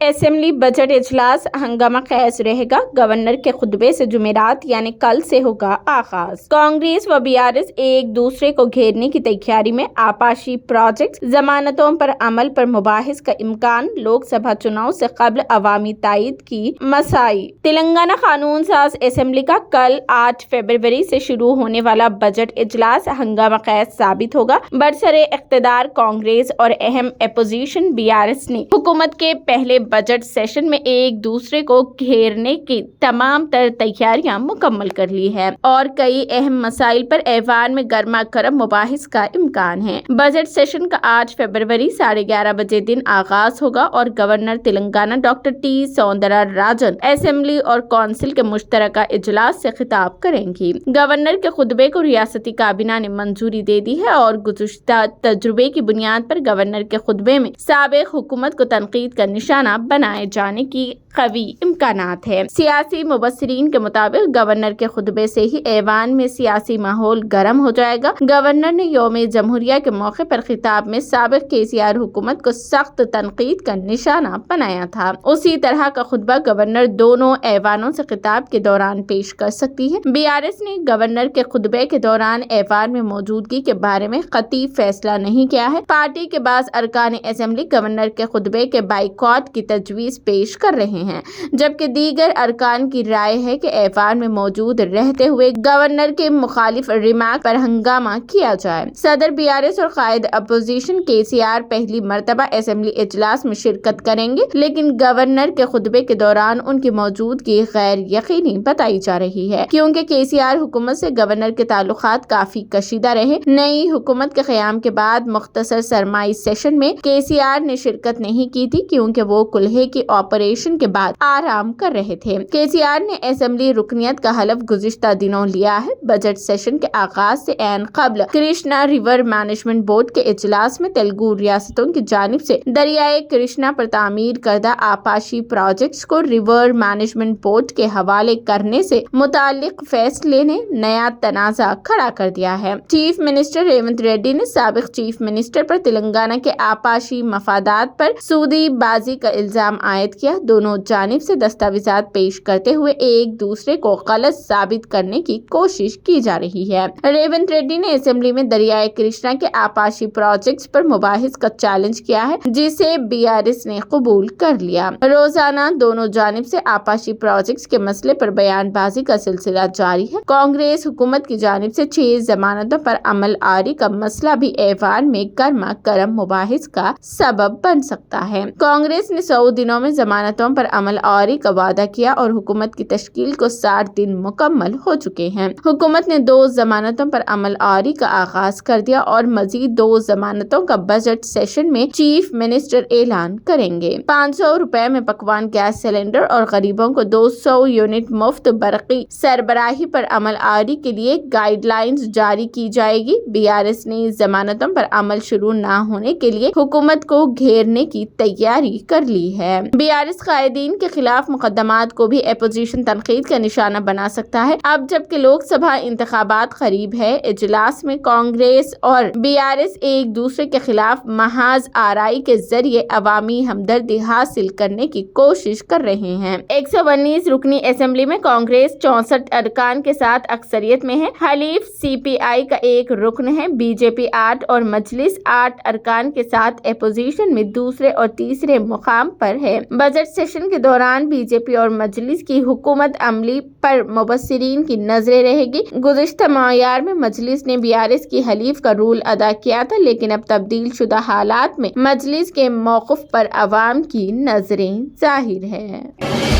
Assembly budget اجلاس ہنگامہ خیز رہے گا۔ گورنر کے خطبے سے جمعرات یعنی کل سے ہوگا آغاز۔ کانگریس و BRS ایک دوسرے کو گھیرنے کی تیاری میں۔ آبپاشی پروجیکٹ ضمانتوں پر عمل پر مباحث کا امکان۔ لوک سبھا چناؤ سے قبل عوامی تائید کی مساعی۔ تلنگانہ قانون ساز اسمبلی کا کل 8 فروری سے شروع ہونے والا بجٹ اجلاس ہنگامہ خیز ثابت ہوگا۔ برسر اقتدار کانگریس اور اہم اپوزیشن BRS نے حکومت کے پہلے بجٹ سیشن میں ایک دوسرے کو گھیرنے کی تمام تر تیاریاں مکمل کر لی ہے اور کئی اہم مسائل پر ایوان میں گرما گرم مباحث کا امکان ہے۔ بجٹ سیشن کا 8 فروری 11:30 بجے دن آغاز ہوگا اور governor Telangana doctor T Soundara Rajan assembly اور کونسل کے مشترکہ اجلاس سے خطاب کریں گی۔ گورنر کے خطبے کو ریاستی کابینہ نے منظوری دے دی ہے اور گزشتہ تجربے کی بنیاد پر گورنر کے خطبے میں سابق حکومت کو تنقید کا نشانہ بنائے جانے کی قوی امکانات ہے۔ سیاسی مبصرین کے مطابق گورنر کے خطبے سے ہی ایوان میں سیاسی ماحول گرم ہو جائے گا۔ گورنر نے یوم جمہوریہ کے موقع پر خطاب میں سابق KCR حکومت کو سخت تنقید کا نشانہ بنایا تھا۔ اسی طرح کا خطبہ گورنر دونوں ایوانوں سے خطاب کے دوران پیش کر سکتی ہے۔ BRS نے گورنر کے خطبے کے دوران ایوان میں موجودگی کے بارے میں قطعی فیصلہ نہیں کیا ہے۔ پارٹی کے بعض ارکان اسمبلی گورنر کے خطبے کے بائیکاٹ کی تجویز پیش کر رہے ہیں، جبکہ دیگر ارکان کی رائے ہے کہ ایوان میں موجود رہتے ہوئے گورنر کے مخالف ریمارک پر ہنگامہ کیا جائے۔ صدر BRS اور قائد اپوزیشن KCR پہلی مرتبہ اسمبلی اجلاس میں شرکت کریں گے، لیکن گورنر کے خطبے کے دوران ان کی موجودگی غیر یقینی بتائی جا رہی ہے، کیونکہ KCR حکومت سے گورنر کے تعلقات کافی کشیدہ رہے۔ نئی حکومت کے قیام کے بعد مختصر سرمائی سیشن میں KCR نے شرکت نہیں کی تھی، کیونکہ وہ کلہے کی آپریشن کے بعد آرام کر رہے تھے۔ KCR نے اسمبلی رکنیت کا حلف گزشتہ دنوں لیا ہے۔ بجٹ سیشن کے آغاز سے عین قبل کرشنا ریور مینجمنٹ بورڈ کے اجلاس میں تلگو ریاستوں کی جانب سے دریائے کرشنا پر تعمیر کردہ آبپاشی پروجیکٹس کو ریور مینجمنٹ بورڈ کے حوالے کرنے سے متعلق فیصلے نے نیا تنازع کھڑا کر دیا ہے۔ چیف منسٹر ریونت ریڈی نے سابق چیف منسٹر پر تلنگانہ کے آبپاشی مفادات پر سودی بازی کا الزام عائد کیا۔ دونوں جانب سے دستاویزات پیش کرتے ہوئے ایک دوسرے کو غلط ثابت کرنے کی کوشش کی جا رہی ہے۔ ریونت ریڈی نے اسمبلی میں دریائے کرشنا کے آبپاشی پروجیکٹس پر مباحث کا چیلنج کیا ہے، جسے BRS نے قبول کر لیا۔ روزانہ دونوں جانب سے آبپاشی پروجیکٹس کے مسئلے پر بیان بازی کا سلسلہ جاری ہے۔ کانگریس حکومت کی جانب سے 6 ضمانتوں پر عمل آوری کا مسئلہ بھی ایوان میں گرما گرم مباحث کا سبب بن سکتا ہے۔ کانگریس نے 100 دنوں میں ضمانتوں پر عمل آوری کا وعدہ کیا اور حکومت کی تشکیل کو 60 دن مکمل ہو چکے ہیں۔ حکومت نے 2 ضمانتوں پر عمل آوری کا آغاز کر دیا اور مزید 2 ضمانتوں کا بجٹ سیشن میں چیف منسٹر اعلان کریں گے۔ 500 روپے میں پکوان گیس سلنڈر اور غریبوں کو 200 یونٹ مفت برقی سربراہی پر عمل آوری کے لیے گائیڈ لائنز جاری کی جائے گی۔ BRS نے ضمانتوں پر عمل شروع نہ ہونے کے لیے حکومت کو گھیرنے کی تیاری کر لی ہے۔ BRS قائدین کے خلاف مقدمات کو بھی اپوزیشن تنقید کا نشانہ بنا سکتا ہے۔ اب جبکہ لوک سبھا انتخابات قریب ہے، اجلاس میں کانگریس اور BRS ایک دوسرے کے خلاف محاذ آرائی کے ذریعے عوامی ہمدردی حاصل کرنے کی کوشش کر رہے ہیں۔ 119 رکنی اسمبلی میں کانگریس 64 ارکان کے ساتھ اکثریت میں ہے۔ حلیف CPI کا ایک رکن ہے۔ BJP 8 اور مجلس 8 ارکان کے ساتھ اپوزیشن میں دوسرے اور تیسرے مقام پر ہے۔ بجٹ سیشن کے دوران BJP اور مجلس کی حکمت عملی پر مبصرین کی نظریں رہے گی۔ گزشتہ معیار میں مجلس نے BRS کی حلیف کا رول ادا کیا تھا، لیکن اب تبدیل شدہ حالات میں مجلس کے موقف پر عوام کی نظریں ظاہر ہے۔